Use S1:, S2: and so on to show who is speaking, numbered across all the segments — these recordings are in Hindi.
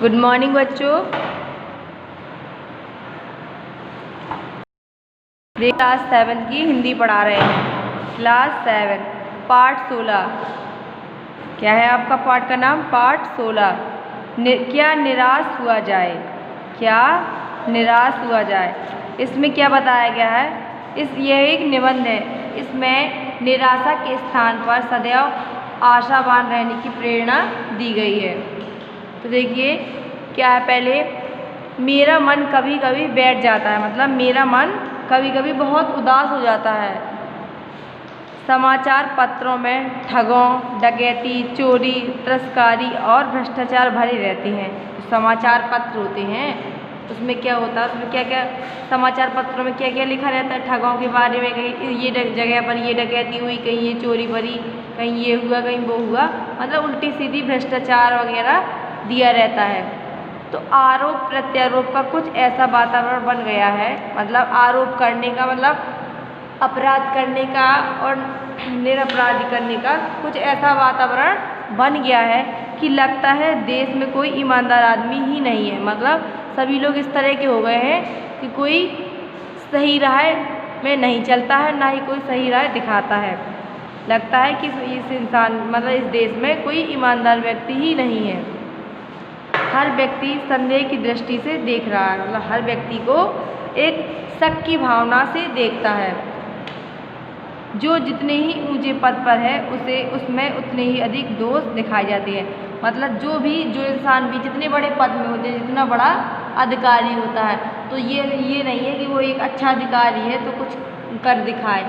S1: गुड मॉर्निंग बच्चों। क्लास 7 की हिंदी पढ़ा रहे हैं। क्लास 7 पाठ 16। क्या है आपका पाठ का नाम? पाठ 16। क्या निराश हुआ जाए, क्या निराश हुआ जाए। इसमें क्या बताया गया है? यह एक निबंध है। इसमें निराशा के स्थान पर सदैव आशावान रहने की प्रेरणा दी गई है। तो देखिए क्या है, पहले मेरा मन कभी कभी बैठ जाता है, मतलब मेरा मन कभी कभी बहुत उदास हो जाता है। समाचार पत्रों में ठगों, डकैती, चोरी, तस्करी और भ्रष्टाचार भरी रहती हैं। जो समाचार पत्र होते हैं उसमें क्या होता है, उसमें क्या क्या समाचार पत्रों में क्या क्या लिखा रहता है? ठगों के बारे में, कहीं ये जगह पर ये डकैती हुई, कहीं ये चोरी भरी, कहीं ये हुआ, कहीं वो हुआ, मतलब उल्टी सीधी भ्रष्टाचार वगैरह दिया रहता है। तो आरोप प्रत्यारोप का कुछ ऐसा वातावरण बन गया है, मतलब आरोप करने का, मतलब अपराध करने का और निरपराध करने का कुछ ऐसा वातावरण बन गया है कि लगता है देश में कोई ईमानदार आदमी ही नहीं है। मतलब सभी लोग इस तरह के हो गए हैं कि कोई सही राह में नहीं चलता है, ना ही कोई सही राह दिखाता है। लगता है कि इस इंसान, मतलब इस देश में कोई ईमानदार व्यक्ति ही नहीं है। हर व्यक्ति संदेह की दृष्टि से देख रहा है, मतलब हर व्यक्ति को एक शक की भावना से देखता है। जो जितने ही ऊंचे पद पर है उसमें उतने ही अधिक दोष दिखाए जाते हैं। मतलब जो इंसान भी जितने बड़े पद में होते हैं, जितना बड़ा अधिकारी होता है, तो ये नहीं है कि वो एक अच्छा अधिकारी है तो कुछ कर दिखाए।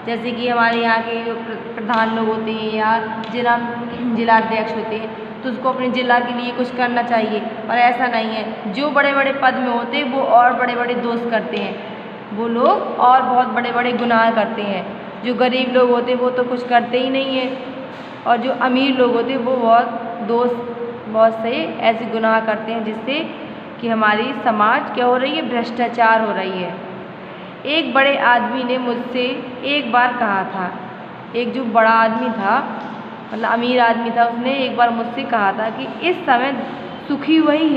S1: जैसे कि हमारे यहाँ के जो प्रधान लोग होते हैं या जिलाध्यक्ष होते हैं, तो उसको अपने जिला के लिए कुछ करना चाहिए, पर ऐसा नहीं है। जो बड़े बड़े पद में होते हैं वो और बड़े बड़े दोष करते हैं, वो लोग और बहुत बड़े बड़े गुनाह करते हैं। जो गरीब लोग होते हैं वो तो कुछ करते ही नहीं है, और जो अमीर लोग होते हैं वो बहुत से ऐसे गुनाह करते हैं जिससे कि हमारी समाज क्या हो रही है? भ्रष्टाचार हो रही है। एक बड़े आदमी ने मुझसे एक बार कहा था, एक जो बड़ा आदमी था, मतलब अमीर आदमी था, उसने एक बार मुझसे कहा था कि इस समय सुखी वही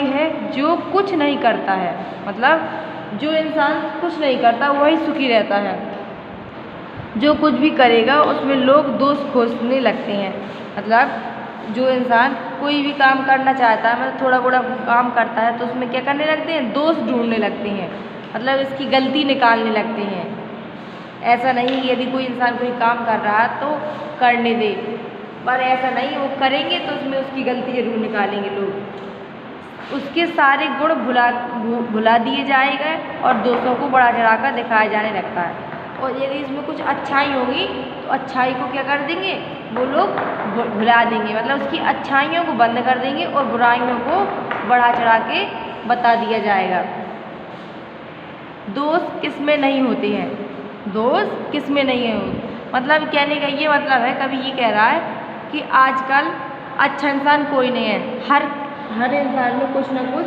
S1: है जो कुछ नहीं करता है। मतलब जो इंसान कुछ नहीं करता वही सुखी रहता है। जो कुछ भी करेगा उसमें लोग दोष खोजने लगते हैं। मतलब जो इंसान कोई भी काम करना चाहता है, मतलब थोड़ा बड़ा काम करता है, तो उसमें क्या करने लगते हैं? दोष ढूंढने लगते हैं, मतलब इसकी गलती निकालने लगते हैं। ऐसा नहीं कि यदि कोई इंसान कोई काम कर रहा है तो करने दे, पर ऐसा नहीं, वो करेंगे तो उसमें उसकी गलती जरूर निकालेंगे लोग। उसके सारे गुण भुला दिए जाएंगे और दोषों को बढ़ा चढ़ाकर दिखाया जाने लगता है। और यदि इसमें कुछ अच्छाई होगी तो अच्छाई को क्या कर देंगे? वो लोग भुला देंगे, मतलब उसकी अच्छाइयों को बंद कर देंगे और बुराइयों को बढ़ा चढ़ा के बता दिया जाएगा। दोष किसमें नहीं होते हैं? दोष किसमें नहीं है? मतलब कहने का ये मतलब है, कभी ये कह रहा है कि आजकल अच्छा इंसान कोई नहीं है। हर इंसान में कुछ ना कुछ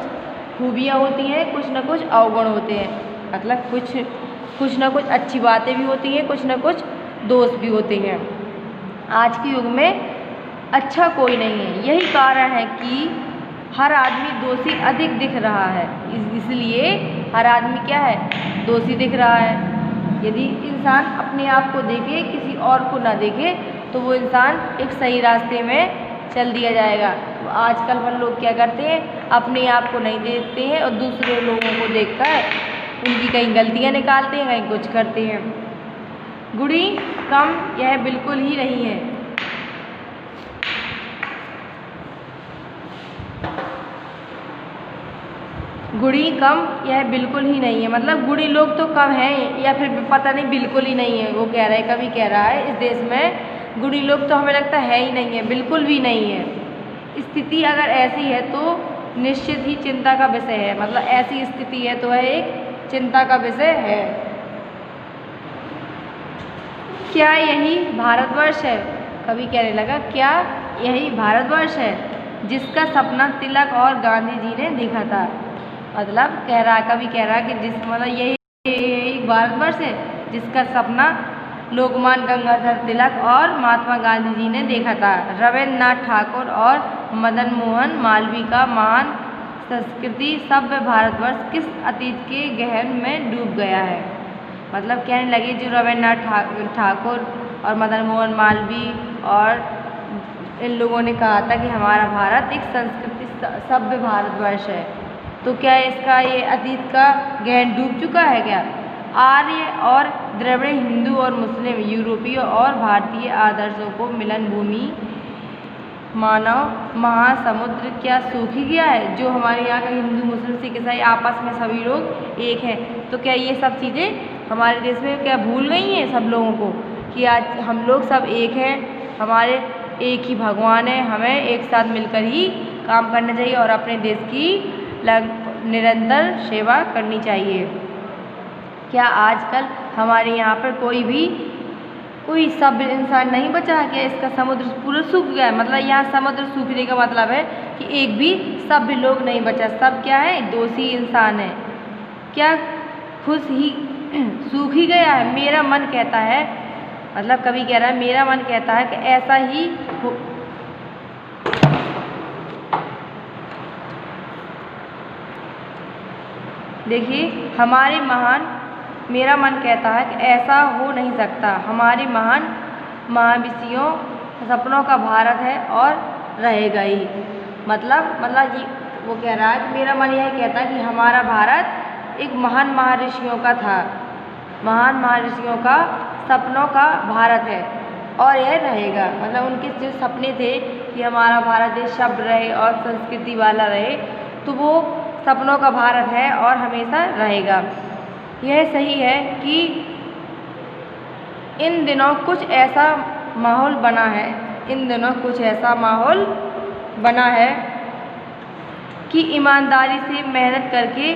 S1: खूबियाँ होती हैं, कुछ ना कुछ अवगुण होते हैं। मतलब कुछ ना कुछ अच्छी बातें भी होती हैं, कुछ ना कुछ दोष भी होते हैं। आज के युग में अच्छा कोई नहीं है। यही कारण है कि हर आदमी दोषी अधिक दिख रहा है, इसलिए हर आदमी क्या है? दोषी दिख रहा है। यदि इंसान अपने आप को देखे, किसी और को ना देखे, तो वो इंसान एक सही रास्ते में चल दिया जाएगा। तो आजकल पर लोग क्या करते हैं? अपने आप को नहीं देखते हैं और दूसरे लोगों को देखकर उनकी कहीं गलतियां निकालते हैं, कहीं कुछ करते हैं। गुणी कम यह बिल्कुल ही नहीं है। गुणी कम यह बिल्कुल ही नहीं है, मतलब गुणी लोग तो कम हैं या फिर पता नहीं बिल्कुल ही नहीं है। वो कह रहा है, कभी कह रहा है इस देश में गुणी लोग तो हमें लगता है ही नहीं है, बिल्कुल भी नहीं है। स्थिति अगर ऐसी है तो निश्चित ही चिंता का विषय है। मतलब ऐसी स्थिति है तो वह एक चिंता का विषय है। क्या यही भारतवर्ष है? कभी कहने लगा, क्या यही भारतवर्ष है जिसका सपना तिलक और गांधी जी ने देखा था? मतलब कभी कह रहा है कि मतलब यही भारतवर्ष है जिसका सपना लोकमान्य गंगाधर तिलक और महात्मा गांधी जी ने देखा था। रविन्द्रनाथ ठाकुर और मदन मोहन मालवीय का महान संस्कृति सभ्य भारतवर्ष किस अतीत के गहन में डूब गया है। मतलब कहने लगे जो रविन्द्रनाथ ठाकुर और मदन मोहन मालवीय और इन लोगों ने कहा था कि हमारा भारत एक संस्कृति सभ्य भारतवर्ष है, तो क्या इसका ये अतीत का गहन डूब चुका है क्या? आर्य और द्रविड़, हिंदू और मुस्लिम, यूरोपीय और भारतीय आदर्शों को मिलन भूमि मानव महासमुद्र क्या सूख ही गया है? जो हमारे यहाँ का हिंदू मुस्लिम सिख ईसाई आपस में सभी लोग एक हैं, तो क्या ये सब चीज़ें हमारे देश में क्या भूल गई हैं सब लोगों को कि आज हम लोग सब एक हैं, हमारे एक ही भगवान है, हमें एक साथ मिलकर ही काम करना चाहिए और अपने देश की निरंतर सेवा करनी चाहिए। क्या आजकल हमारे यहाँ पर कोई सभ्य इंसान नहीं बचा है? क्या इसका समुद्र पूरा सूख गया है? मतलब यहाँ समुद्र सूखने का मतलब है कि एक भी सभ्य लोग नहीं बचा, सब क्या है दोषी इंसान है। क्या खुश ही सूख ही गया है? मेरा मन कहता है, मतलब कवि कह रहा है मेरा मन कहता है कि ऐसा ही हो। देखिए मेरा मन कहता है कि ऐसा हो नहीं सकता, हमारे महान महाविषयों सपनों का भारत है और रहेगा ही। मतलब ये वो कह रहा है कि मेरा मन यह कहता है कि हमारा भारत एक महान महर्षियों का था, महान महर्षियों का सपनों का भारत है और यह रहेगा। मतलब उनके जो सपने थे कि हमारा भारत देश सभ्य रहे और संस्कृति वाला रहे, तो वो सपनों का भारत है और हमेशा रहेगा। यह सही है कि इन दिनों कुछ ऐसा माहौल बना है कि ईमानदारी से मेहनत करके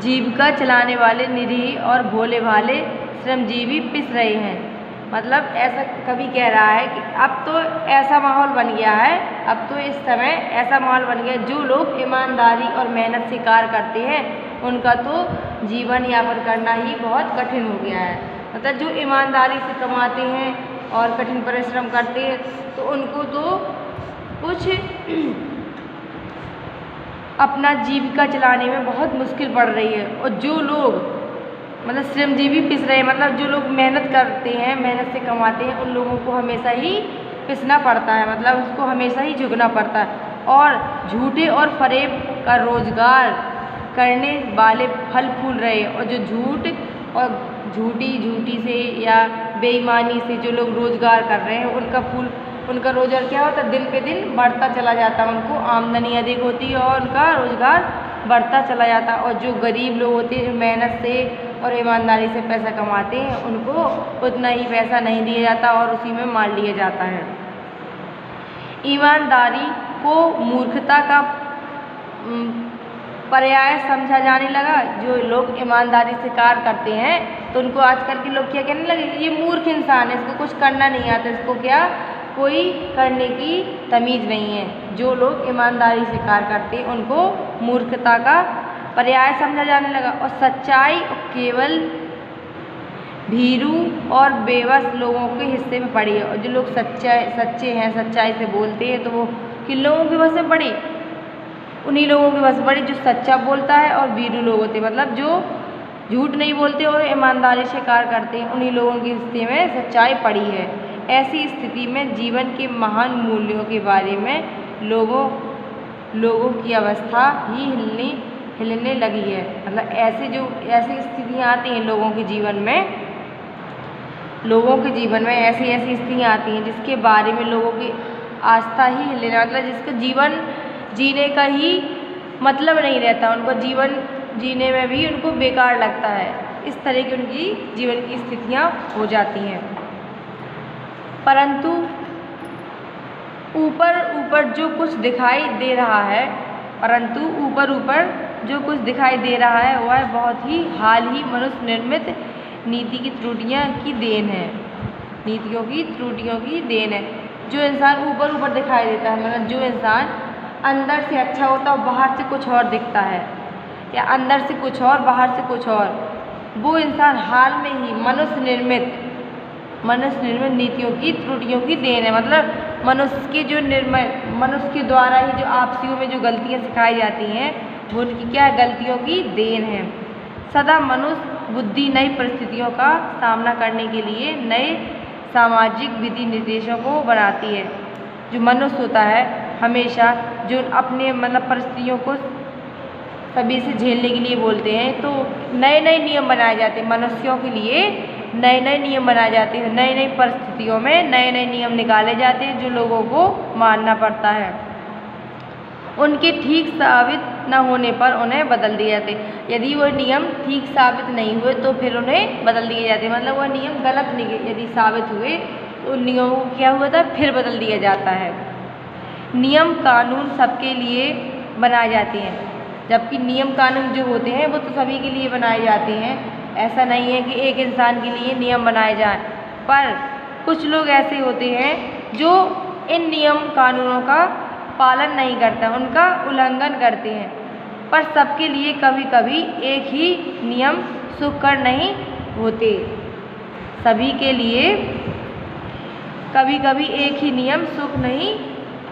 S1: जीविका चलाने वाले निरीह और भोले भाले श्रमजीवी पिस रहे हैं। मतलब ऐसा कवि कह रहा है कि अब तो ऐसा माहौल बन गया है, अब तो इस समय ऐसा माहौल बन गया जो लोग ईमानदारी और मेहनत से कार्य करते हैं उनका तो जीवन यापन करना ही बहुत कठिन हो गया है। मतलब जो ईमानदारी से कमाते हैं और कठिन परिश्रम करते हैं तो उनको तो कुछ अपना जीविका चलाने में बहुत मुश्किल पड़ रही है। और जो लोग मतलब श्रमजीवी पिस रहे हैं, मतलब जो लोग मेहनत करते हैं, मेहनत से कमाते हैं, उन लोगों को हमेशा ही पिसना पड़ता है, मतलब उसको हमेशा ही झुकना पड़ता है। और झूठे और फरेब का रोजगार करने वाले फल फूल रहे हैं। और जो झूठ और झूठी से या बेईमानी से जो लोग रोजगार कर रहे हैं उनका रोजगार क्या होता है, दिन पे दिन बढ़ता चला जाता है, उनको आमदनी अधिक होती है और उनका रोजगार बढ़ता चला जाता है। और जो गरीब लोग होते हैं जो मेहनत से और ईमानदारी से पैसा कमाते हैं उनको उतना ही पैसा नहीं दिया जाता और उसी में मार लिया जाता है। ईमानदारी को मूर्खता का पर्याय समझा जाने लगा। जो लोग ईमानदारी से कार्य करते हैं तो उनको आजकल के लोग क्या कहने लगे, ये मूर्ख इंसान है, इसको कुछ करना नहीं आता, इसको क्या कोई करने की तमीज़ नहीं है। जो लोग ईमानदारी से कार्य करते हैं उनको मूर्खता का पर्याय समझा जाने लगा। और सच्चाई केवल भीरू और बेबस लोगों के हिस्से में पड़ी है। और जो लोग सच्चे हैं, सच्चाई से बोलते हैं, तो वो किन लोगों के बस में पड़ी, उन्हीं लोगों के बस में पड़ी जो सच्चा बोलता है और भीरू लोग होते हैं, मतलब जो झूठ नहीं बोलते और ईमानदारी से कार्य करते हैं, उन्हीं लोगों के हिस्से में सच्चाई पड़ी है। ऐसी स्थिति में जीवन के महान मूल्यों के बारे में लोगों की अवस्था ही हिलने लगी है। मतलब ऐसी स्थितियाँ आती हैं लोगों के जीवन में ऐसी स्थितियाँ आती हैं जिसके बारे में लोगों की आस्था ही हिलने, मतलब जिसका जीवन जीने का ही मतलब नहीं रहता, उनको जीवन जीने में भी उनको बेकार लगता है। इस तरह की उनकी जीवन की स्थितियाँ हो जाती हैं। परंतु ऊपर जो कुछ दिखाई दे रहा है वह बहुत ही हाल ही मनुष्य निर्मित नीतियों की त्रुटियों की देन है। जो इंसान ऊपर दिखाई देता है, मतलब जो इंसान अंदर से अच्छा होता है और बाहर से कुछ और दिखता है, या अंदर से कुछ और बाहर से कुछ और, वो इंसान हाल में ही मनुष्य निर्मित नीतियों की त्रुटियों की देन है। मतलब मनुष्य के द्वारा ही जो आपसियों में जो गलतियाँ सिखाई जाती हैं वो उनकी क्या है, गलतियों की देन है। सदा मनुष्य बुद्धि नई परिस्थितियों का सामना करने के लिए नए सामाजिक विधि निर्देशों को बनाती है। जो मनुष्य होता है हमेशा जो अपने परिस्थितियों को सभी से झेलने के लिए बोलते हैं, तो नए नए नियम बनाए जाते हैं मनुष्यों के लिए, नए नए नियम बनाए जाते हैं, नई नई परिस्थितियों में नए नए नियम निकाले जाते हैं जो लोगों को मानना पड़ता है। उनके ठीक साबित न होने पर उन्हें बदल दिए जाते। यदि वह नियम ठीक साबित नहीं हुए तो फिर उन्हें बदल दिए जाते, मतलब वह नियम गलत नहीं यदि साबित हुए तो उन नियमों को क्या हुआ था, फिर बदल दिया जाता है। नियम कानून सबके लिए बनाए जाते हैं, जबकि नियम कानून जो होते हैं वो तो सभी के लिए बनाए जाते हैं। ऐसा नहीं है कि एक इंसान के लिए नियम बनाए जाएं, पर कुछ लोग ऐसे होते हैं जो इन नियम कानूनों का पालन नहीं करते, उनका उल्लंघन करते हैं। पर सबके लिए कभी कभी एक ही नियम सुखकर नहीं होते, सभी के लिए कभी कभी एक ही नियम सुख नहीं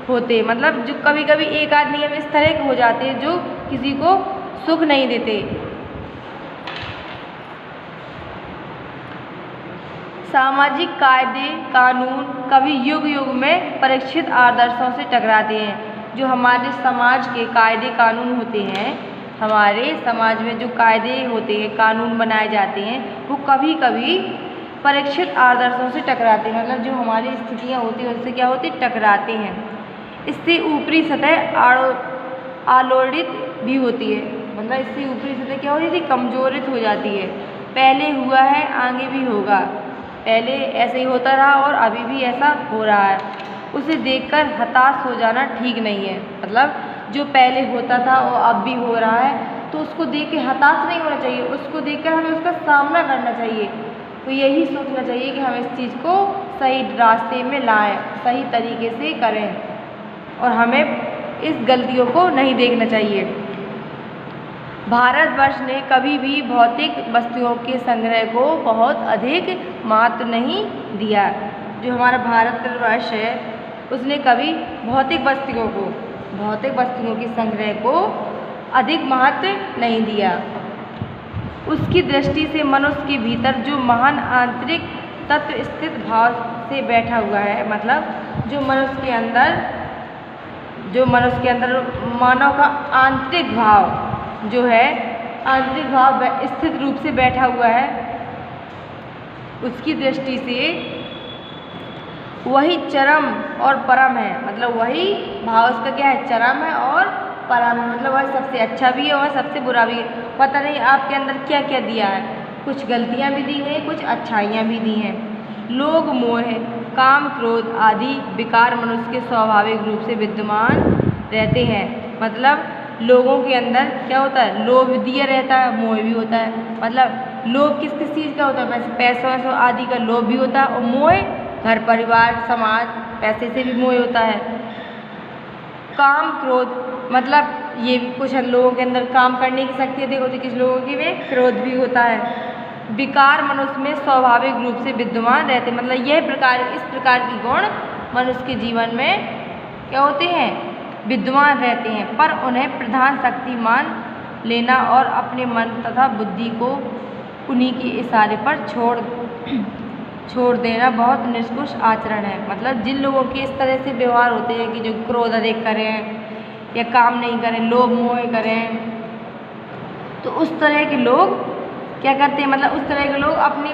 S1: होते, मतलब जो कभी कभी एक आध नियम इस तरह के हो जाते हैं जो किसी को सुख नहीं देते। सामाजिक कायदे कानून कभी युग युग में परीक्षित आदर्शों से टकराते हैं। जो हमारे समाज के कायदे कानून होते हैं, हमारे समाज में जो कायदे होते हैं कानून बनाए जाते हैं वो कभी कभी परीक्षित आदर्शों से टकराते हैं, मतलब जो हमारी स्थितियाँ होती हैं उनसे क्या होती टकराते हैं। इससे ऊपरी सतह आलोड़ित भी होती है, मतलब इससे ऊपरी सतह क्या होती थी, कमजोरित हो जाती है। पहले हुआ है आगे भी होगा, पहले ऐसे ही होता रहा और अभी भी ऐसा हो रहा है, उसे देखकर हताश हो जाना ठीक नहीं है। मतलब जो पहले होता था और अब भी हो रहा है तो उसको देख के हताश नहीं होना चाहिए, उसको देखकर हमें उसका सामना करना चाहिए। तो यही सोचना चाहिए कि हम इस चीज़ को सही रास्ते में लाएं, सही तरीके से करें और हमें इस गलतियों को नहीं देखना चाहिए। भारतवर्ष ने कभी भी भौतिक वस्तुओं के संग्रह को बहुत अधिक महत्व नहीं दिया। जो हमारा भारतवर्ष है उसने कभी भौतिक वस्तुओं के संग्रह को अधिक महत्व नहीं दिया। उसकी दृष्टि से मनुष्य के भीतर जो महान आंतरिक तत्व स्थित भाव से बैठा हुआ है, मतलब जो मनुष्य के अंदर मानव का आंतरिक भाव जो है, आंतरिक भाव स्थित रूप से बैठा हुआ है, उसकी दृष्टि से वही चरम और परम है। मतलब वही भाव उसका क्या है, चरम है और परम है, मतलब वह सबसे अच्छा भी है और सबसे बुरा भी है। पता नहीं आपके अंदर क्या क्या दिया है, कुछ गलतियाँ भी दी हैं, कुछ अच्छाइयाँ भी दी हैं। लोग मोह काम क्रोध आदि विकार मनुष्य के स्वाभाविक रूप से विद्यमान रहते हैं। मतलब लोगों के अंदर क्या होता है, लोभ दिया रहता है, मोह भी होता है। मतलब लोभ किस किस चीज़ का होता है, पैसों आदि का लोभ भी होता है और मोह घर परिवार समाज पैसे से भी मोह होता है। काम क्रोध मतलब ये भी कुछ लोगों के अंदर काम करने की शक्ति देखो तो कुछ लोगों की में क्रोध भी होता है। विकार मनुष्य में स्वाभाविक रूप से विद्यमान रहते, मतलब इस प्रकार की गुण मनुष्य के जीवन में क्या होते हैं, विद्यमान रहते हैं। पर उन्हें प्रधान शक्ति मान लेना और अपने मन तथा बुद्धि को उन्हीं के इशारे पर छोड़ देना बहुत निष्कुश आचरण है। मतलब जिन लोगों के इस तरह से व्यवहार होते हैं कि जो क्रोध अधिक करें या काम नहीं करें, लोभ मोह करें, तो उस तरह के लोग क्या करते हैं, मतलब उस तरह के लोग अपनी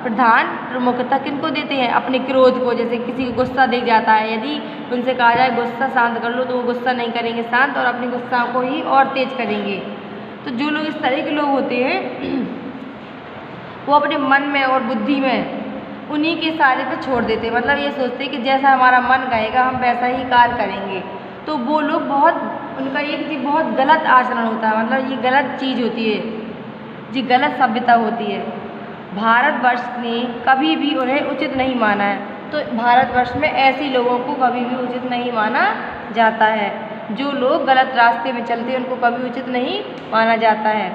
S1: प्रधान प्रमुखता किनको देते हैं, अपने क्रोध को। जैसे किसी को गुस्सा दिख जाता है, यदि उनसे कहा जाए गुस्सा शांत कर लो तो वो गुस्सा नहीं करेंगे शांत और अपने गुस्सा को ही और तेज करेंगे। तो जो लोग इस तरह के लोग होते हैं वो अपने मन में और बुद्धि में उन्हीं के इशारे पे छोड़ देते हैं। मतलब ये सोचते हैं कि जैसा हमारा मन कहेगा हम वैसा ही कार्य करेंगे। तो वो लोग उनका एक चीज़ बहुत गलत आचरण होता है, मतलब ये गलत चीज़ होती है, जी गलत सभ्यता होती है। भारतवर्ष ने कभी भी उन्हें उचित नहीं माना है। तो भारतवर्ष में ऐसे लोगों को कभी भी उचित नहीं माना जाता है। जो लोग गलत रास्ते में चलते हैं उनको कभी उचित नहीं माना जाता है।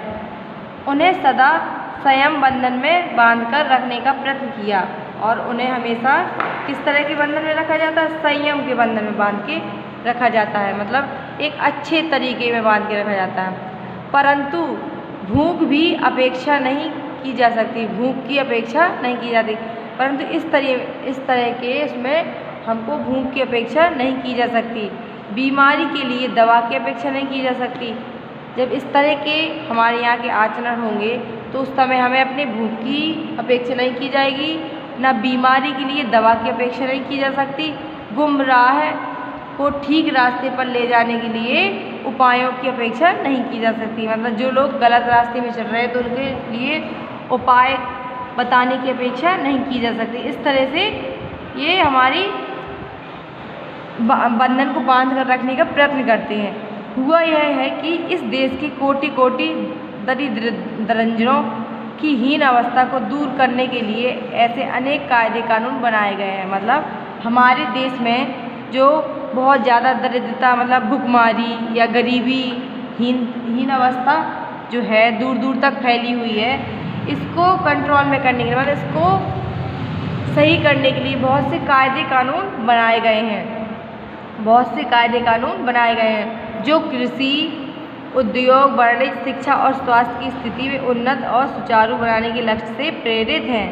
S1: उन्हें सदा संयम बंधन में बांधकर रखने का प्रयत्न किया और उन्हें हमेशा किस तरह के बंधन में रखा जाता है? संयम के बंधन में बांध के रखा जाता है, मतलब एक अच्छे तरीके में बांध के रखा जाता है। परंतु भूख भी अपेक्षा नहीं की जा सकती, भूख की अपेक्षा नहीं की जाती, परंतु इस तरह के इसमें हमको भूख की अपेक्षा नहीं की जा सकती। बीमारी के लिए दवा की अपेक्षा नहीं की जा सकती। जब इस तरह के हमारे यहाँ के आचरण होंगे तो उस समय हमें अपने भूख की अपेक्षा नहीं की जाएगी, ना बीमारी के लिए दवा की अपेक्षा नहीं की जा सकती। गुमराह को ठीक रास्ते पर ले जाने के लिए उपायों की अपेक्षा नहीं की जा सकती, मतलब जो लोग गलत रास्ते में चल रहे हैं तो उनके लिए उपाय बताने की अपेक्षा नहीं की जा सकती। इस तरह से ये हमारी बंधन को बांध कर रखने का प्रयत्न करते हैं। हुआ यह है कि इस देश के कोटि कोटि दरिद्रों की हीन अवस्था को दूर करने के लिए ऐसे अनेक कायदे कानून बनाए गए हैं। मतलब हमारे देश में जो बहुत ज़्यादा दरिद्रता, मतलब भुखमरी या गरीबी, हीन अवस्था जो है दूर दूर तक फैली हुई है, इसको कंट्रोल में करने के लिए, मतलब इसको सही करने के लिए बहुत से कायदे कानून बनाए गए हैं, बहुत से कायदे कानून बनाए गए हैं जो कृषि, उद्योग, वाणिज्य, शिक्षा और स्वास्थ्य की स्थिति में उन्नत और सुचारू बनाने के लक्ष्य से प्रेरित हैं।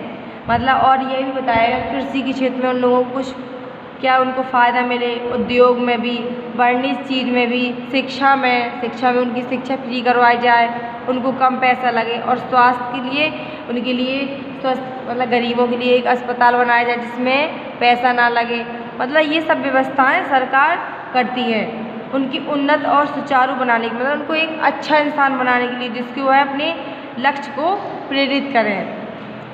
S1: मतलब और ये भी बताया गया कृषि के क्षेत्र में उन लोगों को कुछ क्या उनको फ़ायदा मिले, उद्योग में भी, वाणिज्य चीज़ में भी, शिक्षा में उनकी शिक्षा फ्री करवाई जाए, उनको कम पैसा लगे, और स्वास्थ्य के लिए उनके लिए स्वस्थ, मतलब गरीबों के लिए एक अस्पताल बनाया जाए जिसमें पैसा ना लगे। मतलब ये सब व्यवस्थाएं सरकार करती है उनकी उन्नत और सुचारू बनाने के, मतलब उनको एक अच्छा इंसान बनाने के लिए, जिसकी वह अपने लक्ष्य को प्रेरित करें।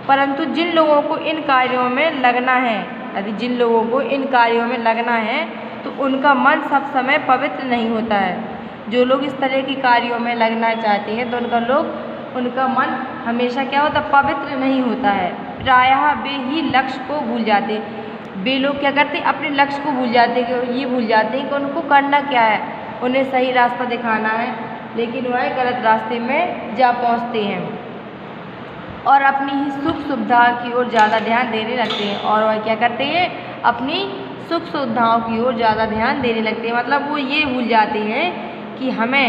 S1: परंतु जिन लोगों को इन कार्यों में लगना है, यदि जिन लोगों को इन कार्यों में लगना है तो उनका मन सब समय पवित्र नहीं होता है। जो लोग इस तरह के कार्यों में लगना चाहते हैं तो उनका मन हमेशा क्या होता, पवित्र नहीं होता है। प्रायः वे ही लक्ष्य को भूल जाते, वे लोग क्या करते, अपने लक्ष्य को भूल जाते हैं, कि ये भूल जाते हैं कि उनको करना क्या है। उन्हें सही रास्ता दिखाना है लेकिन वह गलत रास्ते में जा पहुंचते हैं और अपनी ही सुख सुविधा की ओर ज़्यादा ध्यान देने लगते हैं। और वह क्या करते हैं, अपनी सुख सुविधाओं की ओर ज़्यादा ध्यान देने लगते हैं। मतलब वो ये भूल जाते हैं कि हमें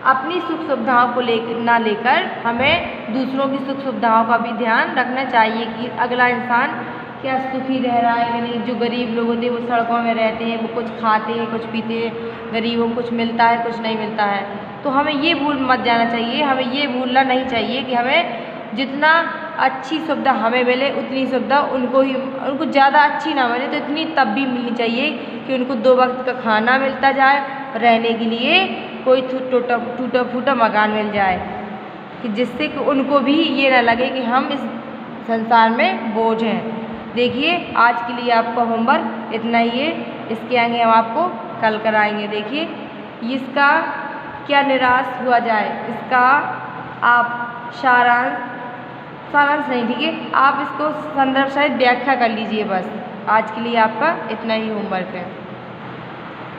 S1: अपनी सुख सुविधाओं को ना लेकर हमें दूसरों की सुख सुविधाओं का भी ध्यान रखना चाहिए कि अगला इंसान क्या सुखी रह रहा है कि नहीं। जो गरीब लोग होते हैं वो सड़कों में रहते हैं, वो कुछ खाते हैं, कुछ पीते हैं, गरीबों को कुछ मिलता है, कुछ नहीं मिलता है। तो हमें ये भूल मत जाना चाहिए, हमें ये भूलना नहीं चाहिए कि हमें जितना अच्छी सुविधा हमें मिले उतनी सुविधा उनको ज़्यादा अच्छी ना मिले तो इतनी तब भी मिलनी चाहिए कि उनको 2 वक्त का खाना मिलता जाए, रहने के लिए कोई टूटा फूटा मकान मिल जाए, कि जिससे कि उनको भी ये ना लगे कि हम इस संसार में बोझ हैं। देखिए आज के लिए आपका होमवर्क इतना ही है, इसके आगे हम आपको कल कराएंगे। देखिए इसका क्या निराश हुआ जाए, इसका आप सारांश नहीं, ठीक है, आप इसको संदर्भ सहित व्याख्या कर लीजिए। बस आज के लिए आपका इतना ही होमवर्क है।